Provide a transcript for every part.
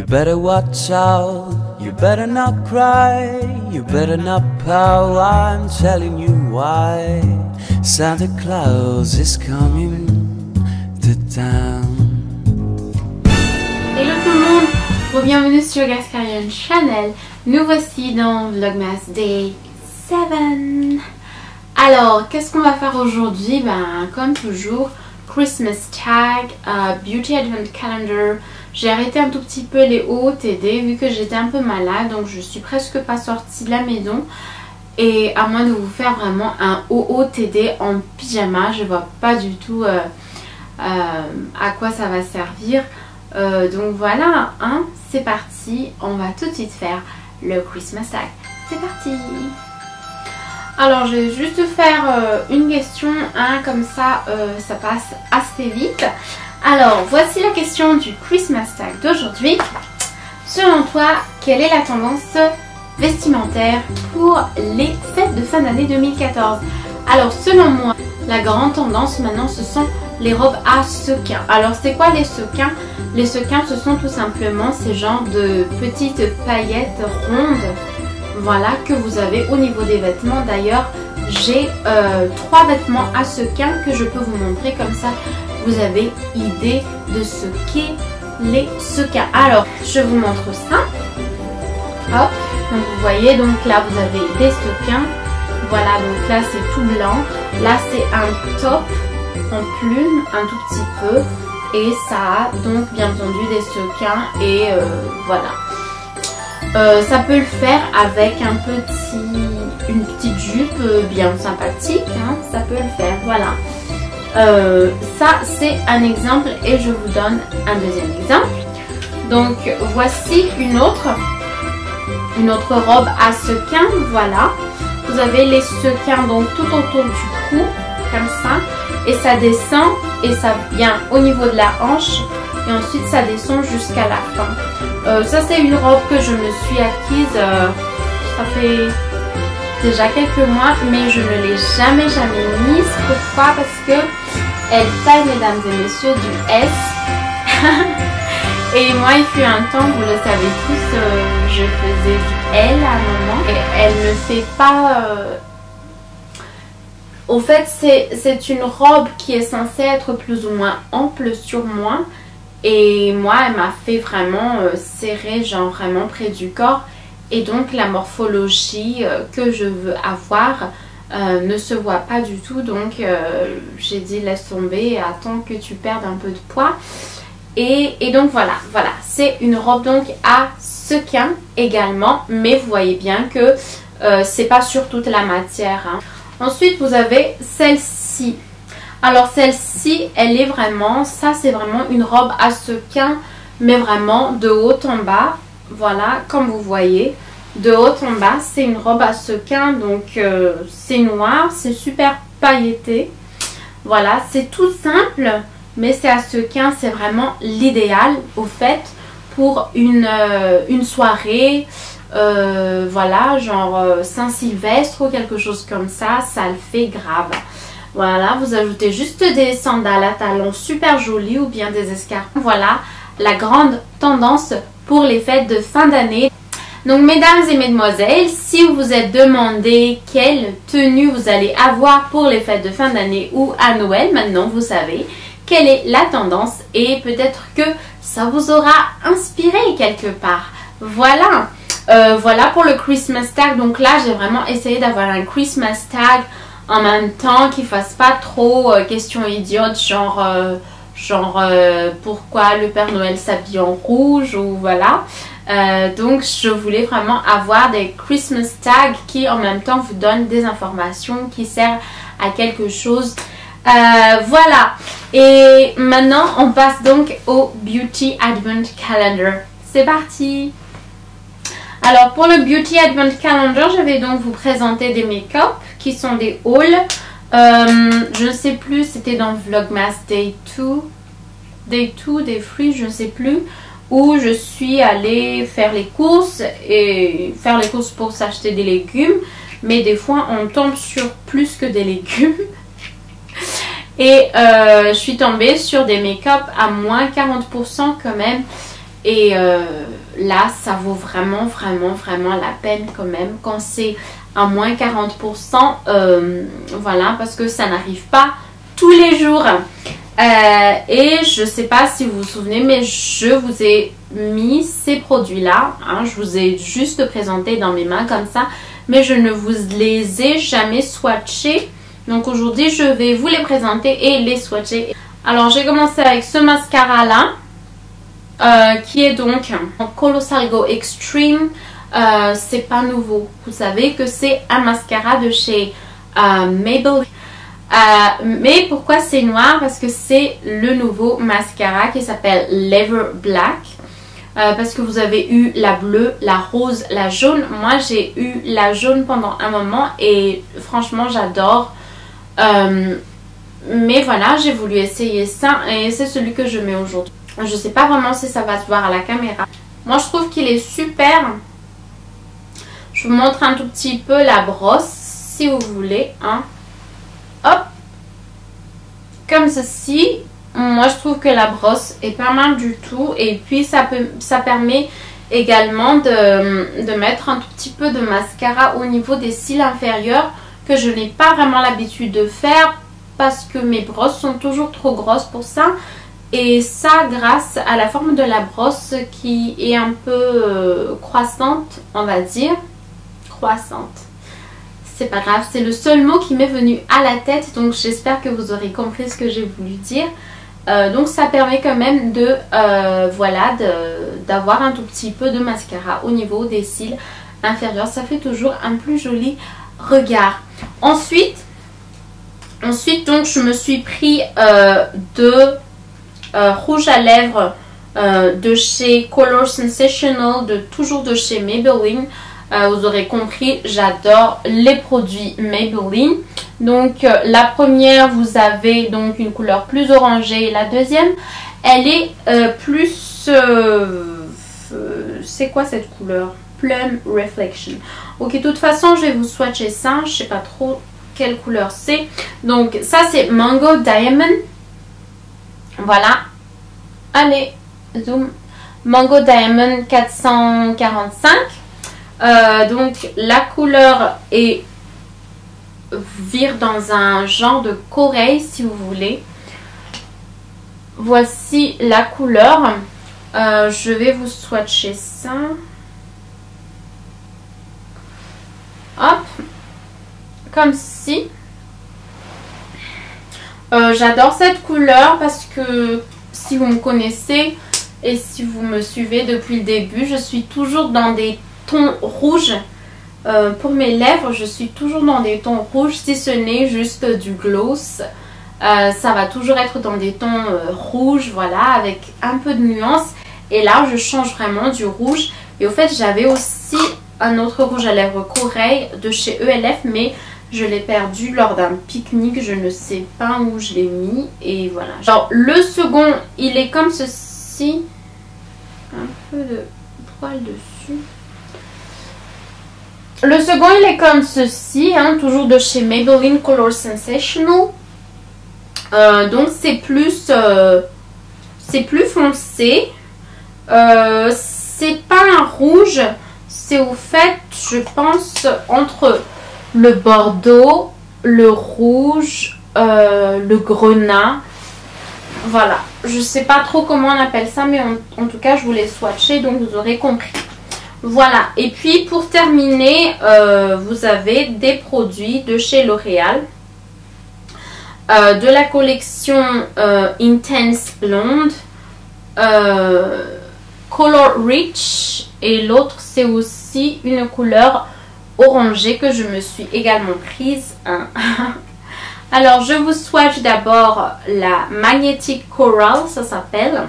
You better watch out, you better not cry, you better not pout, I'm telling you why. Santa Claus is coming to town. Hello tout le monde, bienvenue sur Gascarian Channel. Nous voici dans Vlogmas Day 7. Alors, qu'est-ce qu'on va faire aujourd'hui? Ben, comme toujours, Christmas Tag, Beauty Advent Calendar. J'ai arrêté un tout petit peu les OOTD vu que j'étais un peu malade, donc je suis presque pas sortie de la maison. Et à moins de vous faire vraiment un OOTD en pyjama, je vois pas du tout à quoi ça va servir. Donc voilà, hein, c'est parti, on va tout de suite faire le Christmas Tag. C'est parti! Alors je vais juste faire une question, hein, comme ça ça passe assez vite. Alors voici la question du Christmas Tag d'aujourd'hui. Selon toi, quelle est la tendance vestimentaire pour les fêtes de fin d'année 2014? Alors selon moi, la grande tendance maintenant ce sont les robes à sequins. Alors c'est quoi les sequins? Les sequins, ce sont tout simplement ces genres de petites paillettes rondes, voilà, que vous avez au niveau des vêtements. D'ailleurs j'ai 3 vêtements à sequins que je peux vous montrer, comme ça vous avez idée de ce qu'est les sequins. Alors je vous montre ça. Hop, donc vous voyez, donc là vous avez des sequins. Voilà, donc là c'est tout blanc. Là c'est un top en plume, un tout petit peu. Et ça a donc bien entendu des sequins. Et voilà. Ça peut le faire avec une petite jupe bien sympathique. Hein, ça peut le faire, voilà. Ça c'est un exemple et je vous donne un deuxième exemple. Donc voici une autre robe à sequins, voilà. Vous avez les sequins donc tout autour du cou, comme ça, et ça descend et ça vient au niveau de la hanche et ensuite ça descend jusqu'à la fin. Ça c'est une robe que je me suis acquise, ça fait déjà quelques mois, mais je ne l'ai jamais mise. Pourquoi? Parce que elle taille, mesdames et messieurs, du S. Et moi, il fut un temps, vous le savez tous, je faisais du L à un moment. Et elle ne fait pas... Au fait, c'est une robe qui est censée être plus ou moins ample sur moi. Et moi, elle m'a fait vraiment serrer, genre vraiment près du corps. Et donc, la morphologie que je veux avoir ne se voit pas du tout. Donc, j'ai dit laisse tomber, attends que tu perdes un peu de poids. Et donc voilà, c'est une robe donc à sequins également, mais vous voyez bien que c'est pas sur toute la matière, hein. Ensuite vous avez celle-ci. Alors celle-ci, elle est vraiment, ça c'est vraiment une robe à sequins, mais vraiment de haut en bas, voilà, comme vous voyez, de haut en bas, c'est une robe à sequins, donc c'est noir, c'est super pailleté, voilà, c'est tout simple. Mais c'est à sequins, c'est vraiment l'idéal au fait pour une soirée, voilà, genre Saint-Sylvestre ou quelque chose comme ça le fait grave. Voilà, vous ajoutez juste des sandales à talons super jolies ou bien des escarpes. Voilà la grande tendance pour les fêtes de fin d'année. Donc mesdames et mesdemoiselles, si vous vous êtes demandé quelle tenue vous allez avoir pour les fêtes de fin d'année ou à Noël, maintenant vous savez quelle est la tendance et peut-être que ça vous aura inspiré quelque part. Voilà, voilà pour le Christmas Tag. Donc là j'ai vraiment essayé d'avoir un Christmas Tag en même temps qui fasse pas trop question idiote, genre pourquoi le Père Noël s'habille en rouge ou voilà. Donc je voulais vraiment avoir des Christmas Tags qui en même temps vous donnent des informations qui servent à quelque chose. Voilà, et maintenant on passe donc au Beauty Advent Calendar. C'est parti! Alors pour le Beauty Advent Calendar, je vais donc vous présenter des make-up qui sont des hauls. Je ne sais plus, c'était dans Vlogmas Day 2, Day 3, je ne sais plus, où je suis allée faire les courses pour s'acheter des légumes. Mais des fois on tombe sur plus que des légumes. Et je suis tombée sur des make-up à moins 40% quand même. Et là, ça vaut vraiment, vraiment, vraiment la peine quand même. Quand c'est à moins 40%, voilà, parce que ça n'arrive pas tous les jours. Et je sais pas si vous vous souvenez, mais je vous ai mis ces produits-là. Hein, je vous ai juste présenté dans mes mains comme ça, mais je ne vous les ai jamais swatchés. Donc aujourd'hui, je vais vous les présenter et les swatcher. Alors, j'ai commencé avec ce mascara-là, qui est donc Colossal Go Extreme. C'est pas nouveau. Vous savez que c'est un mascara de chez Maybelline. Mais pourquoi c'est noir? Parce que c'est le nouveau mascara qui s'appelle Leather Black. Parce que vous avez eu la bleue, la rose, la jaune. Moi, j'ai eu la jaune pendant un moment et franchement, j'adore. Mais voilà, j'ai voulu essayer ça et c'est celui que je mets aujourd'hui. Je sais pas vraiment si ça va se voir à la caméra. Moi, je trouve qu'il est super. Je vous montre un tout petit peu la brosse, si vous voulez. Hein. Hop. Comme ceci. Moi, je trouve que la brosse est pas mal du tout. Et puis, ça permet également de mettre un tout petit peu de mascara au niveau des cils inférieurs, que je n'ai pas vraiment l'habitude de faire parce que mes brosses sont toujours trop grosses pour ça. Et ça, grâce à la forme de la brosse qui est un peu croissante, on va dire. Croissante. C'est pas grave, c'est le seul mot qui m'est venu à la tête. Donc j'espère que vous aurez compris ce que j'ai voulu dire. Donc ça permet quand même de, voilà, d'avoir un tout petit peu de mascara au niveau des cils inférieurs. Ça fait toujours un plus joli regard. Ensuite donc je me suis pris de rouge à lèvres de chez Color Sensational, toujours de chez Maybelline. Vous aurez compris, j'adore les produits Maybelline. Donc la première, vous avez donc une couleur plus orangée. La deuxième, elle est plus... c'est quoi cette couleur? Plum Reflection. Ok, de toute façon, je vais vous swatcher ça. Je sais pas trop quelle couleur c'est. Donc ça, c'est Mango Diamond. Voilà. Allez, zoom. Mango Diamond 445. Donc la couleur vire dans un genre de corail, si vous voulez. Voici la couleur. Je vais vous swatcher ça. Hop, comme ceci. J'adore cette couleur parce que si vous me connaissez et si vous me suivez depuis le début, je suis toujours dans des tons rouges. Pour mes lèvres, je suis toujours dans des tons rouges, si ce n'est juste du gloss. Ça va toujours être dans des tons rouges, voilà, avec un peu de nuance. Et là, je change vraiment du rouge. Et au fait, j'avais aussi un autre rouge à lèvres corail de chez ELF, mais je l'ai perdu lors d'un pique-nique. Je ne sais pas où je l'ai mis. Et voilà. Alors, le second, il est comme ceci. Un peu de poil dessus. Le second, il est comme ceci, hein, toujours de chez Maybelline Color Sensational. Donc c'est plus foncé. C'est pas un rouge, c'est au fait, je pense, entre le bordeaux, le rouge, le grenat. Voilà, je sais pas trop comment on appelle ça, mais en tout cas, je vous l'ai swatché, donc vous aurez compris. Voilà, et puis pour terminer, vous avez des produits de chez L'Oréal. De la collection Intense Blonde, Color Rich, et l'autre c'est aussi une couleur orangée que je me suis également prise. Hein. Alors je vous swatch d'abord la Magnetic Coral, ça s'appelle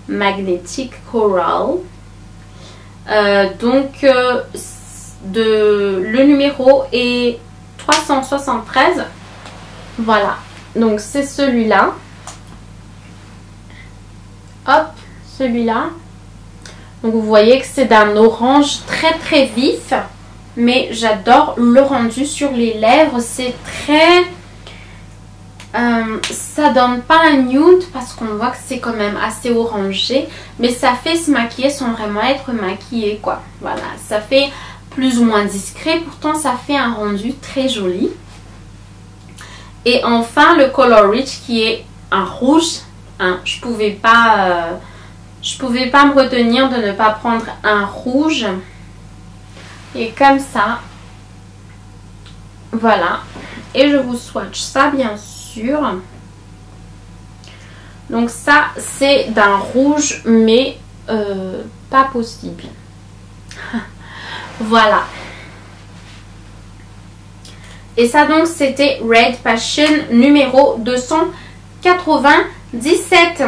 Magnetic Coral. Donc le numéro est 373. Voilà, donc c'est celui-là. Hop, celui-là. Donc vous voyez que c'est d'un orange très très vif. Mais j'adore le rendu sur les lèvres. C'est très... ça donne pas un nude parce qu'on voit que c'est quand même assez orangé. Mais ça fait se maquiller sans vraiment être maquillé quoi. Voilà, ça fait plus ou moins discret. Pourtant ça fait un rendu très joli. Et enfin le Color Rich qui est un rouge. Hein, je pouvais pas me retenir de ne pas prendre un rouge. Et comme ça. Voilà. Et je vous swatch ça bien sûr. Donc ça c'est d'un rouge mais pas possible. Voilà. Et ça donc c'était Red Passion numéro 297.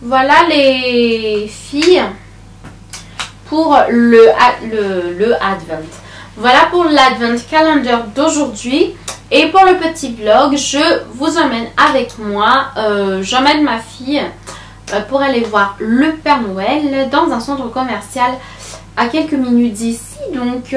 Voilà les filles pour le Advent. Voilà pour l'Advent Calendar d'aujourd'hui. Et pour le petit vlog, je vous emmène avec moi. J'emmène ma fille pour aller voir le Père Noël dans un centre commercial à quelques minutes d'ici. Donc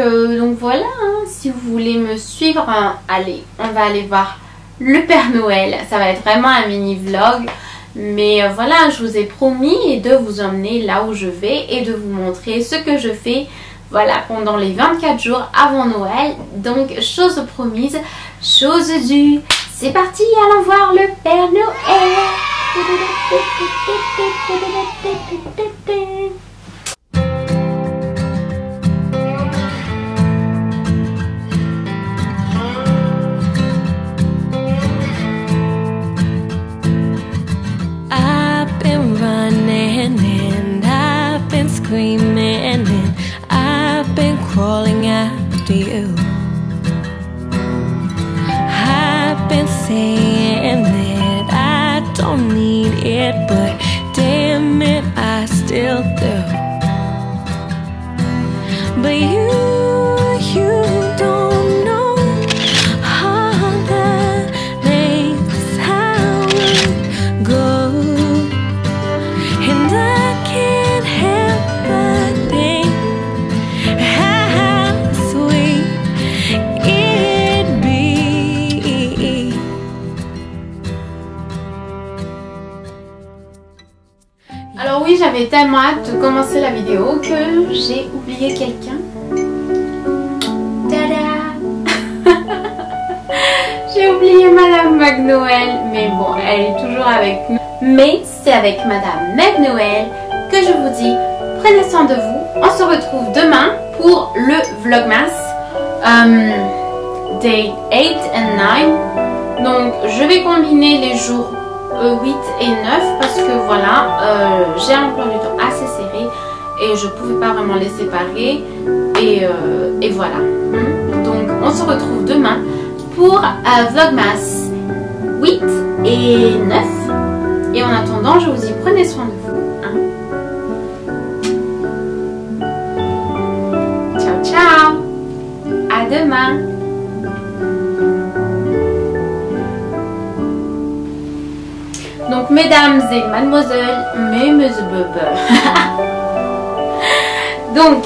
voilà, hein, si vous voulez me suivre, allez, on va aller voir le Père Noël. Ça va être vraiment un mini vlog. Mais voilà, je vous ai promis de vous emmener là où je vais et de vous montrer ce que je fais. Voilà, pendant les 24 jours avant Noël. Donc, chose promise, chose due. C'est parti, allons voir le Père Noël. I've been running and I've been screaming and I've been crawling after you. I've been saying that I don't need it, but damn it, I still do. But you don't know how that makes how it goes. And I can't help but think how sweet it'd be. Alors oui, j'avais tellement hâte de commencer la vidéo que j'ai oublié quelqu'un. Tada! J'ai oublié Madame McNoël, mais bon, elle est toujours avec nous. Mais c'est avec Madame McNoël que je vous dis, prenez soin de vous. On se retrouve demain pour le Vlogmas Day 8 and 9. Donc je vais combiner les jours 8 et 9 parce que voilà, j'ai un emploi du temps assez serré et je pouvais pas vraiment les séparer et voilà. Donc on se retrouve demain pour Vlogmas 8 et 9 et en attendant je vous dis prenez soin de vous, hein. Ciao ciao, à demain. Donc mesdames et mademoiselles, donc